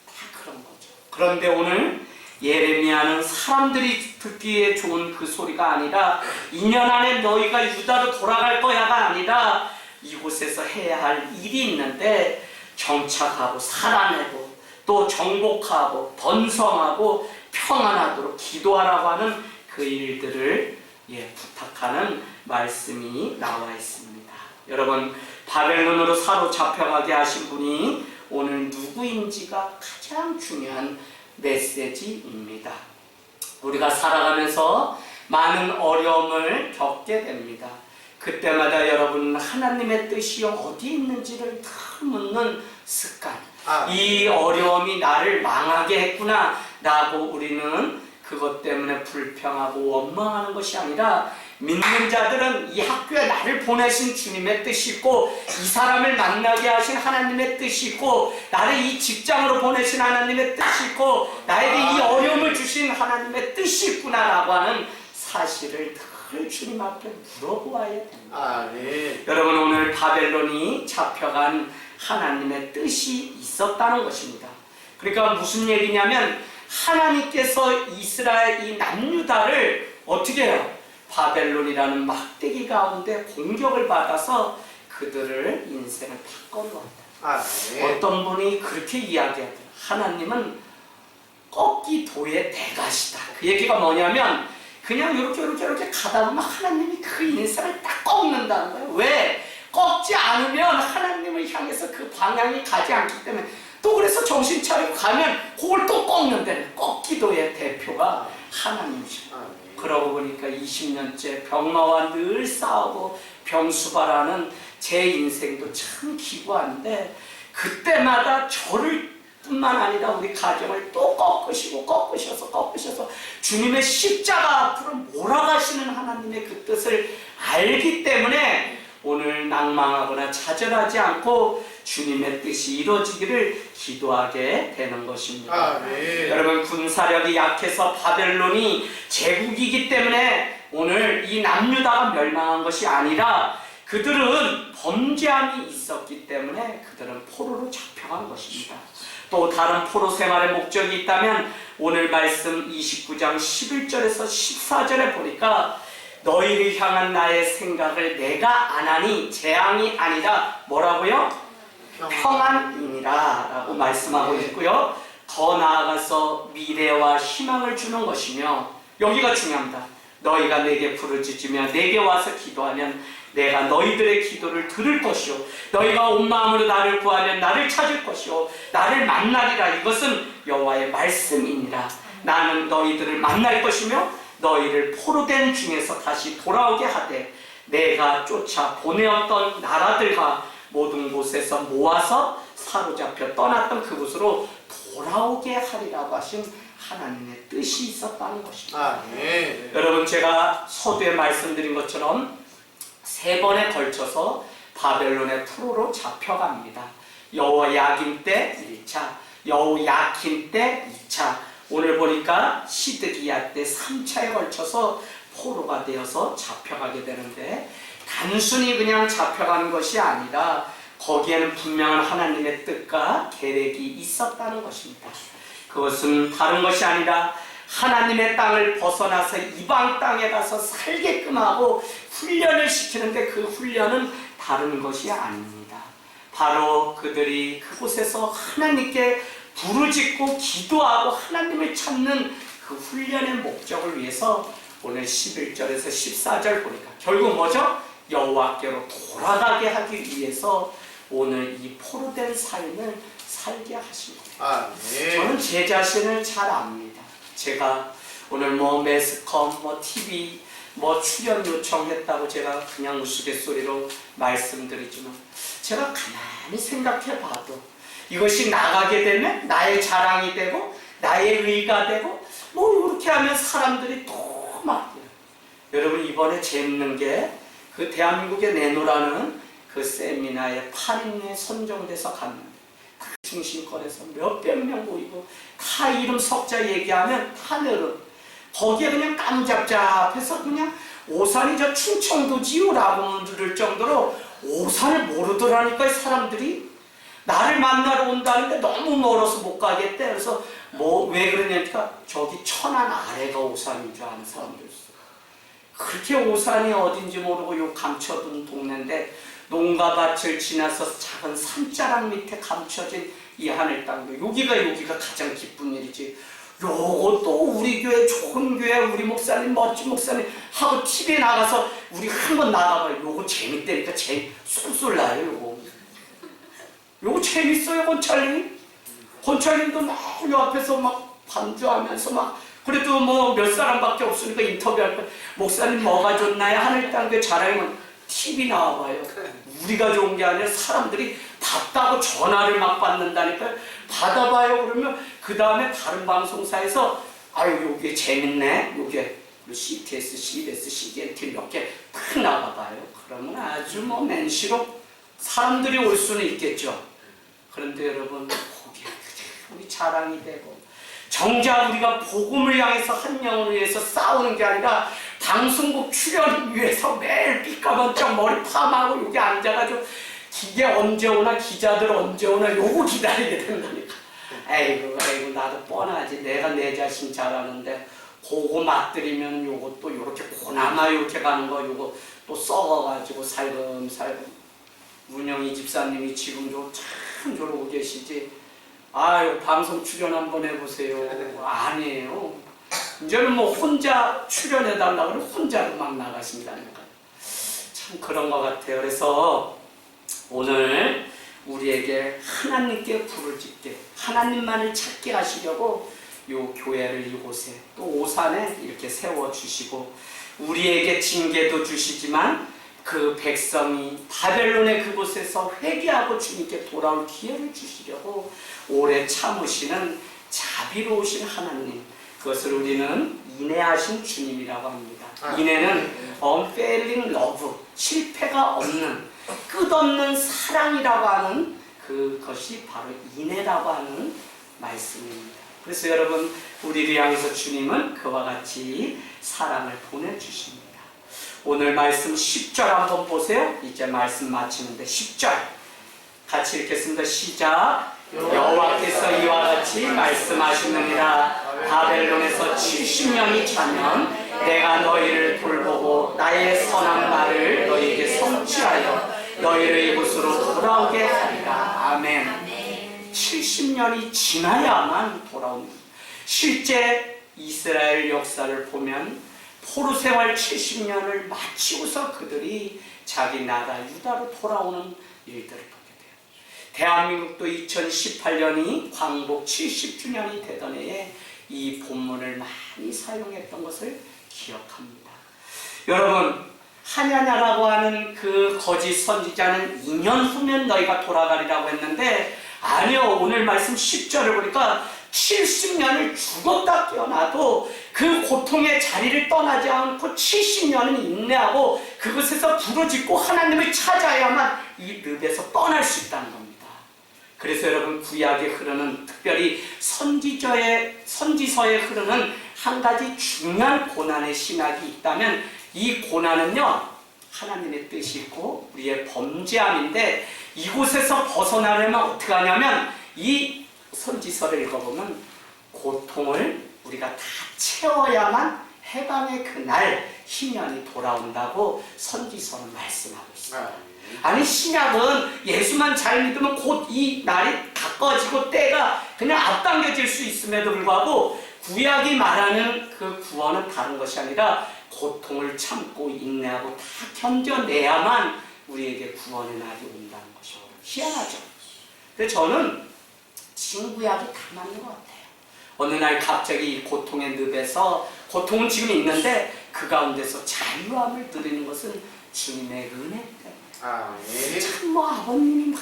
다 그런 거죠. 그런데 오늘 예레미야는 사람들이 듣기에 좋은 그 소리가 아니라 2년 안에 너희가 유다로 돌아갈 거야가 아니라 이곳에서 해야 할 일이 있는데 정착하고 살아내고 또 정복하고 번성하고 평안하도록 기도하라고 하는 그 일들을 부탁하는 말씀이 나와 있습니다. 여러분 바벨론으로 사로잡혀가게 하신 분이 오늘 누구인지가 가장 중요한 메시지입니다. 우리가 살아가면서 많은 어려움을 겪게 됩니다. 그때마다 여러분 하나님의 뜻이 어디 있는지를 늘 묻는 습관. 이 어려움이 나를 망하게 했구나 라고 우리는 그것 때문에 불평하고 원망하는 것이 아니라 믿는 자들은 이 학교에 나를 보내신 주님의 뜻이 있고 이 사람을 만나게 하신 하나님의 뜻이 있고 나를 이 직장으로 보내신 하나님의 뜻이 있고 나에게 이 어려움을 주신 하나님의 뜻이 있구나 라고 하는 사실을 늘 주님 앞에 물어보아야 됩니다. 네. 여러분 오늘 바벨론이 잡혀간 하나님의 뜻이 있었다는 것입니다. 그러니까 무슨 얘기냐면 하나님께서 이스라엘 이 남유다를 어떻게 해요? 바벨론이라는 막대기 가운데 공격을 받아서 그들을 인생을 바꿔놓았다. 네. 어떤 분이 그렇게 이야기하더라. 하나님은 꺾기 도의 대가시다. 그 얘기가 뭐냐면 그냥 이렇게 가다 보면 하나님이 그 인생을 딱 꺾는다는 거예요. 왜? 꺾지 않으면 하나님을 향해서 그 방향이 가지 않기 때문에 또 그래서 정신 차리고 가면 그걸 또 꺾는다는 꺾기도의 대표가 하나님이시고 그러고 보니까 20년째 병마와 늘 싸우고 병수발하는 제 인생도 참 기구한데 그때마다 저를 뿐만 아니라 우리 가정을 또 꺾으셔서 주님의 십자가 앞으로 몰아가시는 하나님의 그 뜻을 알기 때문에 오늘 낭망하거나 좌절하지 않고 주님의 뜻이 이루어지기를 기도하게 되는 것입니다. 여러분 군사력이 약해서 바벨론이 제국이기 때문에 오늘 이 남유다가 멸망한 것이 아니라 그들은 범죄함이 있었기 때문에 그들은 포로로 잡혀간 것입니다. 또 다른 포로 생활의 목적이 있다면 오늘 말씀 29장 11절에서 14절에 보니까 너희를 향한 나의 생각을 내가 안 하니 재앙이 아니라 뭐라고요? 평안이니라 라고 말씀하고 있고요. 더 나아가서 미래와 희망을 주는 것이며 여기가 중요합니다. 너희가 내게 부르짖으며 내게 와서 기도하면 내가 너희들의 기도를 들을 것이요 너희가 온 마음으로 나를 구하면 나를 찾을 것이요 나를 만나리라. 이것은 여호와의 말씀이니라. 나는 너희들을 만날 것이며 너희를 포로된 중에서 다시 돌아오게 하되 내가 쫓아 보내었던 나라들과 모든 곳에서 모아서 사로잡혀 떠났던 그곳으로 돌아오게 하리라고 하신 하나님의 뜻이 있었다는 것입니다. 여러분 제가 서두에 말씀드린 것처럼 3번에 걸쳐서 바벨론의 포로로 잡혀갑니다. 여호야김 때 1차, 여호야킨 때 2차, 오늘 보니까 시드기야 때 3차에 걸쳐서 포로가 되어서 잡혀가게 되는데 단순히 그냥 잡혀가는 것이 아니라 거기에는 분명한 하나님의 뜻과 계획이 있었다는 것입니다. 그것은 다른 것이 아니라 하나님의 땅을 벗어나서 이방 땅에 가서 살게끔 하고 훈련을 시키는데 그 훈련은 다른 것이 아닙니다. 바로 그들이 그곳에서 하나님께 부르짖고 기도하고 하나님을 찾는 그 훈련의 목적을 위해서 오늘 11절에서 14절 보니까 결국 뭐죠? 여호와께로 돌아가게 하기 위해서 오늘 이 포로된 삶을 살게 하신 거예요. 저는 제 자신을 잘 압니다. 제가 오늘 매스컴, TV, 출연 요청했다고 제가 그냥 우스갯소리로 말씀드리지만 제가 가만히 생각해 봐도 이것이 나가게 되면 나의 자랑이 되고 나의 의가 되고 이렇게 하면 사람들이 또 막 여러분 이번에 재밌는 게 그 대한민국에 내노라는 그 세미나에 8인에 선정돼서 갔는데 중심권에서 몇백 명 모이고 다 이름 석자 얘기하면 다 늘어 거기에 그냥 깜잡잡해서 그냥 오산이 저 충청도지요라고 들을 정도로 오산을 모르더라니까 사람들이 나를 만나러 온다는데 너무 멀어서 못 가겠대. 그래서 왜 그러냐니까 저기 천안 아래가 오산인 줄 아는 사람들 있어. 그렇게 오산이 어딘지 모르고 요 감춰둔 동네인데 농가밭을 지나서 작은 산자락 밑에 감춰진 이 하늘 땅도 여기가 가장 기쁜 일이지. 요것도 우리 교회 좋은 교회 우리 목사님 멋진 목사님 하고 TV에 나가서 우리 한번 나가봐요. 요거 재밌다니까 쏠쏠 나요. 요거 재밌어요. 권찰님도 막 요 앞에서 막 반주하면서 막 그래도 몇 사람밖에 없으니까 인터뷰할 거 목사님 뭐가 좋나요? 하늘 땅 교회 자랑이면 TV 나와봐요. 우리가 좋은 게 아니라 사람들이 봤다고 전화를 막 받는다니까요. 받아봐요. 그러면 그 다음에 다른 방송사에서 요게 재밌네. 요게 CTS, CBS, CGNT 몇 개 딱 나가봐요. 그러면 아주 맨시로 사람들이 올 수는 있겠죠. 그런데 여러분 거기에 우리 자랑이 되고 정작 우리가 복음을 향해서 한 영혼을 위해서 싸우는 게 아니라 방송국 출연을 위해서 매일 삐까번쩍 머리 파마하고 여기 앉아가지고 기계 언제 오나 기자들 언제 오나 요거 기다리게 된다니까. 에이구 나도 뻔하지. 내가 내 자신 잘 아는데 그거 맛들이면 요거 또 요렇게 고나마 요렇게 가는 거 요거 또 썩어가지고 살금살금. 문영희 집사님이 지금도 참 저러고 계시지. 방송 출연 한번 해보세요. 아니에요. 이제는 뭐 혼자 출연해달라고 그러면 혼자로 막 나가신다는 거예요. 참 그런 것 같아요. 그래서 오늘 우리에게 하나님께 불을 짓게, 하나님만을 찾게 하시려고 요 교회를 이곳에 또 오산에 이렇게 세워주시고, 우리에게 징계도 주시지만 그 백성이 바벨론의 그곳에서 회개하고 주님께 돌아올 기회를 주시려고 오래 참으시는 자비로우신 하나님, 그것을 우리는 인내하신 주님이라고 합니다. 인내는 unfailing love, 실패가 없는 끝없는 사랑이라고 하는 그것이 바로 인내라고 하는 말씀입니다. 그래서 여러분, 우리를 향해서 주님은 그와 같이 사랑을 보내주십니다. 오늘 말씀 10절 한번 보세요. 이제 말씀 마치는데 10절 같이 읽겠습니다. 시작. 여호와께서 이와 같이 말씀하시느니라. 바벨론에서 70년이 차면 내가 너희를 돌보고 나의 선한 말을 너희에게 성취하여 너희를 이곳으로 돌아오게 하리라. 아멘. 70년이 지나야만 돌아옵니다. 실제 이스라엘 역사를 보면 포로 생활 70년을 마치고서 그들이 자기 나라 유다로 돌아오는 일들을 보게 돼요. 대한민국도 2018년이 광복 70주년이 되던 해에 이 본문을 많이 사용했던 것을 기억합니다. 여러분, 하냐냐라고 하는 그 거짓 선지자는 2년 후면 너희가 돌아가리라고 했는데, 아니요, 오늘 말씀 10절을 보니까 70년을 죽었다 깨어나도 그 고통의 자리를 떠나지 않고 70년은 인내하고 그곳에서 부르짖고 하나님을 찾아야만 이 늪에서 떠날 수 있다는 겁니다. 그래서 여러분, 구약에 흐르는, 특별히 선지서에 흐르는 한 가지 중요한 고난의 신학이 있다면 이 고난은요, 하나님의 뜻이 있고 우리의 범죄함인데, 이곳에서 벗어나려면 어떻게 하냐면 이 선지서를 읽어보면 고통을 우리가 다 채워야만 해방의 그날 희년이 돌아온다고 선지서는 말씀하고 있어요. 아니, 신약은 예수만 잘 믿으면 곧 이 날이 가까워지고 때가 그냥 앞당겨질 수 있음에도 불구하고, 구약이 말하는 그 구원은 다른 것이 아니라 고통을 참고 인내하고 다 견뎌내야만 우리에게 구원의 날이 온다는 것이죠. 희한하죠. 근데 저는 신구약이 다 맞는 것 같아요. 어느 날 갑자기 이 고통의 늪에서, 고통은 지금 있는데 그 가운데서 자유함을 누리는 것은 주님의 은혜 때문에. 참 뭐 아버님이 막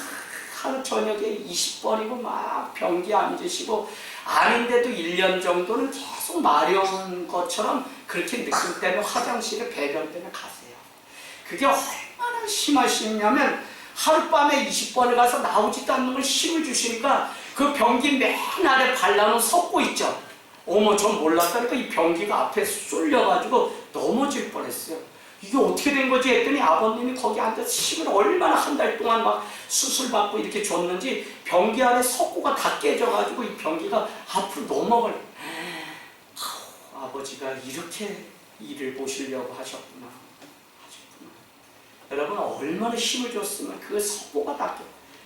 하루 저녁에 20번이고 막 변기 앉으시고 아닌데도 1년 정도는 계속 마려운 것처럼 그렇게 느낄 때는 화장실에 배변 때문에 가세요. 그게 얼마나 심하시냐면 하룻밤에 20번을 가서 나오지도 않는 걸 힘을 주시니까 그 변기 맨 아래 발라놓은 석고 있죠. 어머, 전 몰랐다니까 이 변기가 앞에 쏠려가지고 넘어질 뻔했어요. 이게 어떻게 된 거지 했더니 아버님이 거기 앉아서 힘을 얼마나 한 달 동안 막 수술받고 이렇게 줬는지 변기 안에 석고가 다 깨져가지고 이 변기가 앞으로 넘어갈. 아버지가 이렇게 일을 보시려고 하셨구나. 여러분, 얼마나 힘을 줬으면 그 석고가 다 깨.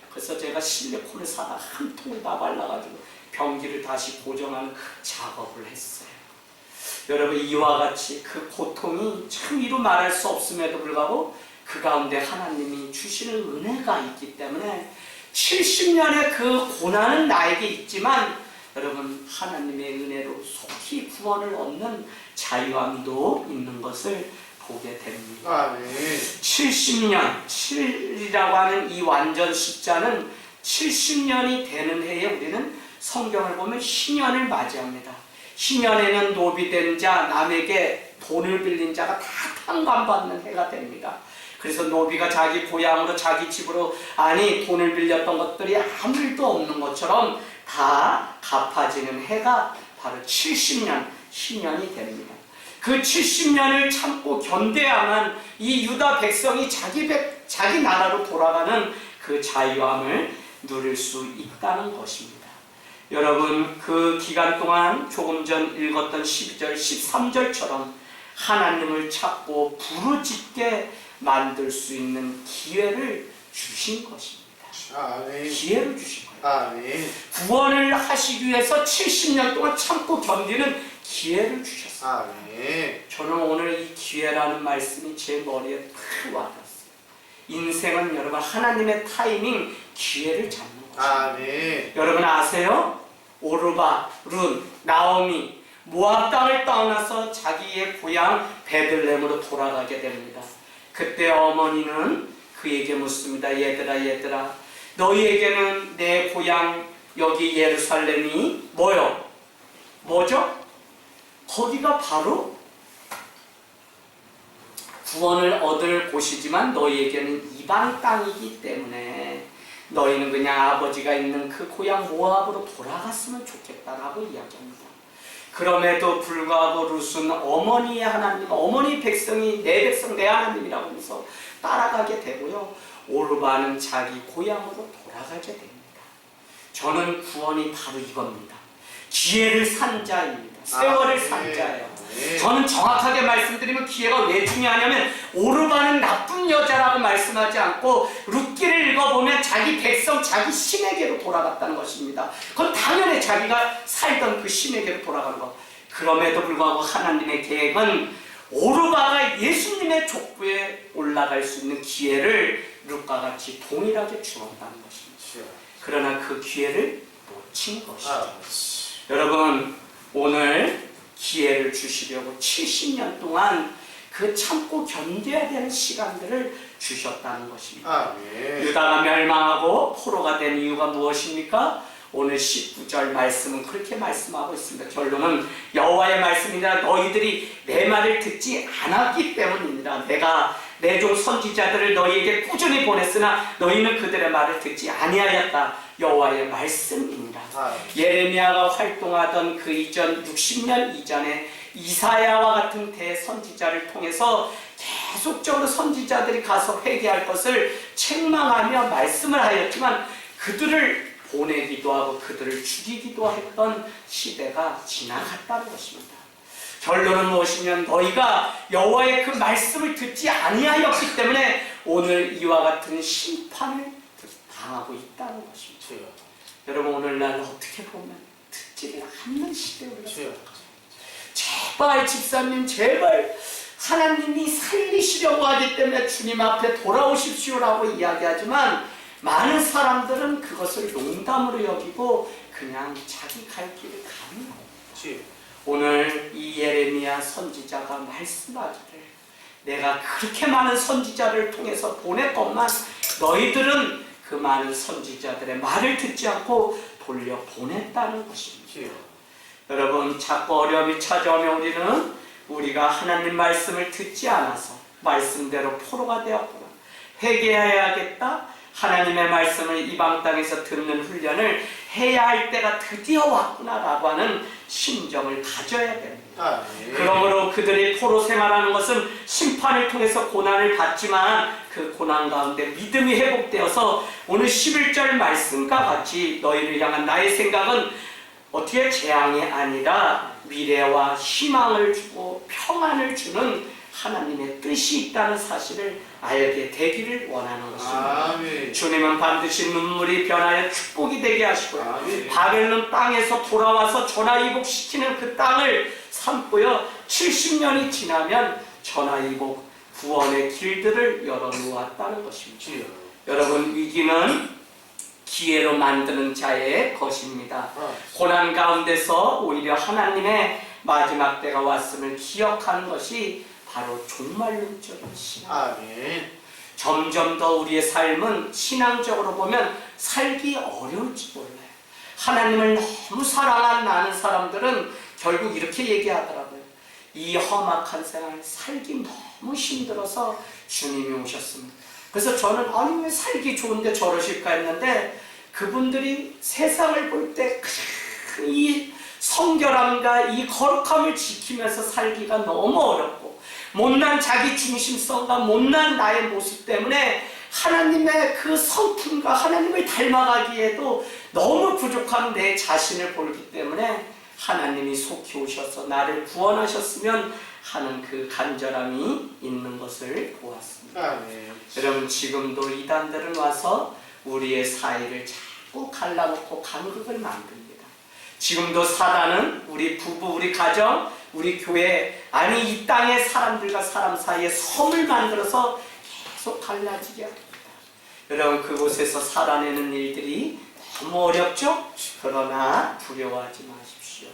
그래서 제가 실리콘을 사다 한 통을 다 발라가지고 변기를 다시 고정하는 작업을 했어요. 여러분, 이와 같이 그 고통이 참 이루 말할 수 없음에도 불구하고 그 가운데 하나님이 주시는 은혜가 있기 때문에 70년의 그 고난은 나에게 있지만 여러분, 하나님의 은혜로 속히 구원을 얻는 자유함도 있는 것을 보게 됩니다. 70년, 7이라고 하는 이 완전 숫자는 70년이 되는 해에 우리는 성경을 보면 희년을 맞이합니다. 희년에는 노비된 자, 남에게 돈을 빌린 자가 다 탕감받는 해가 됩니다. 그래서 노비가 자기 고향으로, 자기 집으로, 아니 돈을 빌렸던 것들이 아무 일도 없는 것처럼 다 갚아지는 해가 바로 70년, 희년이 됩니다. 그 70년을 참고 견뎌야만 이 유다 백성이 자기 나라로 돌아가는 그 자유함을 누릴 수 있다는 것입니다. 여러분, 그 기간 동안 조금 전 읽었던 12절, 13절처럼 하나님을 찾고 부르짖게 만들 수 있는 기회를 주신 것입니다. 기회를 주신 거예요. 구원을 하시기 위해서 70년 동안 참고 견디는 기회를 주셨습니다. 아멘. 저는 오늘 이 기회라는 말씀이 제 머리에 탁 와닿았어요. 인생은 여러분 하나님의 타이밍, 기회를 잡는 것입니다. 아멘. 여러분 아세요? 오르바, 룬, 나오미 모압 땅을 떠나서 자기의 고향 베들레헴으로 돌아가게 됩니다. 그때 어머니는 그에게 묻습니다. 얘들아 너희에게는 내 고향 여기 예루살렘이 뭐죠? 거기가 바로 구원을 얻을 곳이지만 너희에게는 이방 땅이기 때문에 너희는 그냥 아버지가 있는 그 고향 모압으로 돌아갔으면 좋겠다라고 이야기합니다. 그럼에도 불구하고 룻은 어머니의 하나님, 어머니 백성이 내 백성 내 하나님이라고 하면서 따라가게 되고요. 오르바는 자기 고향으로 돌아가게 됩니다. 저는 구원이 바로 이겁니다. 기회를 산 자입니다. 세월을 산 자예요. 저는 정확하게 말씀드리면 기회가 왜 중요하냐면 오르바는 나쁜 여자라고 말씀하지 않고 룻기를 읽어보면 자기 백성, 자기 신에게로 돌아갔다는 것입니다. 그건 당연히 자기가 살던 그 신에게로 돌아간 것. 그럼에도 불구하고 하나님의 계획은 오르바가 예수님의 족보에 올라갈 수 있는 기회를 룻과 같이 동일하게 주었다는 것입니다. 그러나 그 기회를 놓친 것이죠. 여러분 오늘 기회를 주시려고 70년 동안 그 참고 견뎌야 되는 시간들을 주셨다는 것입니다. 유다가 멸망하고 포로가 된 이유가 무엇입니까? 오늘 19절 말씀은 그렇게 말씀하고 있습니다. 결론은 여호와의 말씀이라 너희들이 내 말을 듣지 않았기 때문입니다. 내가 내 종 선지자들을 너희에게 꾸준히 보냈으나 너희는 그들의 말을 듣지 아니하였다. 여호와의 말씀입니다. 예레미야가 활동하던 그 이전 60년 이전에 이사야와 같은 대선지자를 통해서 계속적으로 선지자들이 가서 회개할 것을 책망하며 말씀을 하였지만 그들을 보내기도 하고 그들을 죽이기도 했던 시대가 지나갔다는 것입니다. 결론은 무엇이냐면 너희가 여호와의 그 말씀을 듣지 아니하였기 때문에 오늘 이와 같은 심판을 당하고 있다는 것입니다. 여러분 오늘날 어떻게 보면 듣지를 않는 시대에 우리가 제발 집사님 제발 하나님이 살리시려고 하기 때문에 주님 앞에 돌아오십시오라고 이야기하지만 많은 사람들은 그것을 농담으로 여기고 그냥 자기 갈 길을 가는 겁니다. 오늘 이 예레미야 선지자가 말씀하기를 내가 그렇게 많은 선지자를 통해서 보냈건만 너희들은 그 많은 선지자들의 말을 듣지 않고 돌려보냈다는 것입니다. 여러분 자꾸 어려움이 찾아오면 우리가 하나님 말씀을 듣지 않아서 말씀대로 포로가 되었구나. 회개해야겠다. 하나님의 말씀을 이방 땅에서 듣는 훈련을 해야 할 때가 드디어 왔구나라고 하는 심정을 가져야 됩니다. 그러므로 그들이 포로 생활하는 것은 심판을 통해서 고난을 받지만 그 고난 가운데 믿음이 회복되어서 오늘 11절 말씀과 같이 너희를 향한 나의 생각은 어떻게 재앙이 아니라 미래와 희망을 주고 평안을 주는 하나님의 뜻이 있다는 사실을 알게 되기를 원하는 것입니다. 아멘. 주님은 반드시 눈물이 변하여 축복이 되게 하시고요. 아멘. 바벨론 땅에서 돌아와서 전화위복시키는 그 땅을 삼고요. 70년이 지나면 전화위복 구원의 길들을 열어놓았다는 것입니다. 여러분 위기는 기회로 만드는 자의 것입니다. 고난 가운데서 오히려 하나님의 마지막 때가 왔음을 기억하는 것이 바로 종말론적인 신앙. 아멘. 점점 더 우리의 삶은 신앙적으로 보면 살기 어려울지 몰라요. 하나님을 너무 사랑한 많은 사람들은 결국 이렇게 얘기하더라고요. 이 험악한 생활 살기 너무 힘들어서 주님이 오셨습니다. 그래서 저는 아니 왜 살기 좋은데 저러실까 했는데 그분들이 세상을 볼 때 이 성결함과 이 거룩함을 지키면서 살기가 너무 어렵고 못난 자기 중심성과 못난 나의 모습 때문에 하나님의 그 성품과 하나님을 닮아가기에도 너무 부족한 내 자신을 보기 때문에 하나님이 속히 오셔서 나를 구원하셨으면 하는 그 간절함이 있는 것을 보았습니다. 아멘. 여러분 지금도 이단들은 와서 우리의 사이를 자꾸 갈라놓고 간극을 만듭니다. 지금도 사단은 우리 부부, 우리 가정, 우리 교회, 아니 이 땅의 사람들과 사람 사이에 섬을 만들어서 계속 갈라지게 합니다. 여러분, 그곳에서 살아내는 일들이 너무 어렵죠? 그러나 두려워하지 마십시오.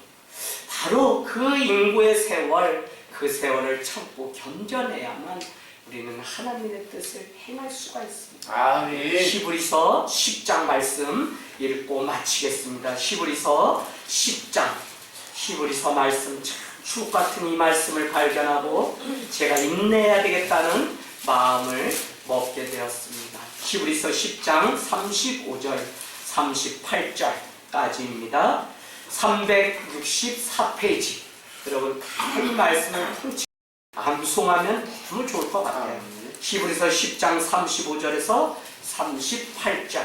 바로 그 인고의 세월, 그 세월을 참고 견뎌내야만 우리는 하나님의 뜻을 행할 수가 있습니다. 아멘. 히브리서 10장 말씀 읽고 마치겠습니다. 히브리서 10장, 히브리서 말씀, 참 주옥 같은 이 말씀을 발견하고 제가 인내해야 되겠다는 마음을 먹게 되었습니다. 히브리서 10장 35절 38절까지입니다. 364페이지. 여러분 다 이 말씀을 통치 암송하면 너무 좋을 것 같아요. 히브리서 10장 35절에서 38절.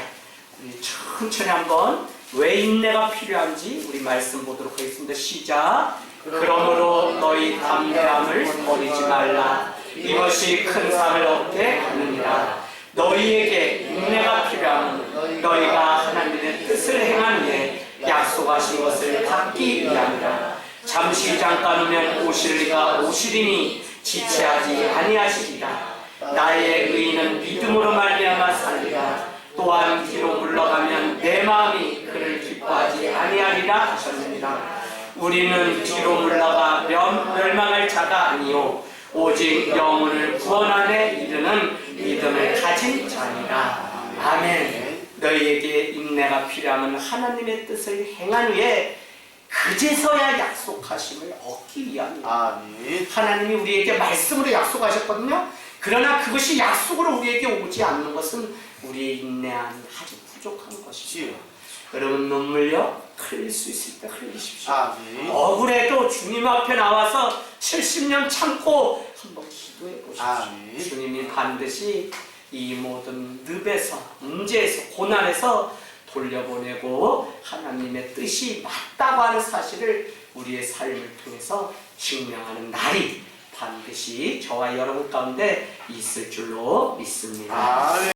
우리 천천히 한번 왜 인내가 필요한지 우리 말씀 보도록 하겠습니다. 시작. 그러므로 너희 담대함을 버리지 말라. 이것이 큰 상을 얻게 하느니라. 너희에게 인내가 필요함은 너희가 하나님의 뜻을 행한 후에 약속하신 것을 받기 위함이라. 잠시 잠깐 오면 오실리가 오시리니 지체하지 아니하시리라. 나의 의인은 믿음으로 말미암아 살리라. 또한 뒤로 물러가면 내 마음이 그를 기뻐하지 아니하리라 하셨느니라. 우리는 뒤로 물러가 멸망할 자가 아니요 오직 영혼을 구원하에 이르는 믿음을 가진 자니라. 아멘. 너희에게 인내가 필요하면 하나님의 뜻을 행한 후에 그제서야 약속하심을 얻기 위함이다. 아멘. 하나님이 우리에게 말씀으로 약속하셨거든요. 그러나 그것이 약속으로 우리에게 오지 않는 것은 우리의 인내함이 아주 부족한 것이지요. 여러분, 눈물요 흘릴 수 있을 때 흘리십시오. 아멘. 억울해도 주님 앞에 나와서 70년 참고 한번 기도해 보십시오. 아멘. 주님이 반드시 이 모든 늪에서, 문제에서, 고난에서 돌려보내고 하나님의 뜻이 맞다고 하는 사실을 우리의 삶을 통해서 증명하는 날이 반드시 저와 여러분 가운데 있을 줄로 믿습니다. 아멘.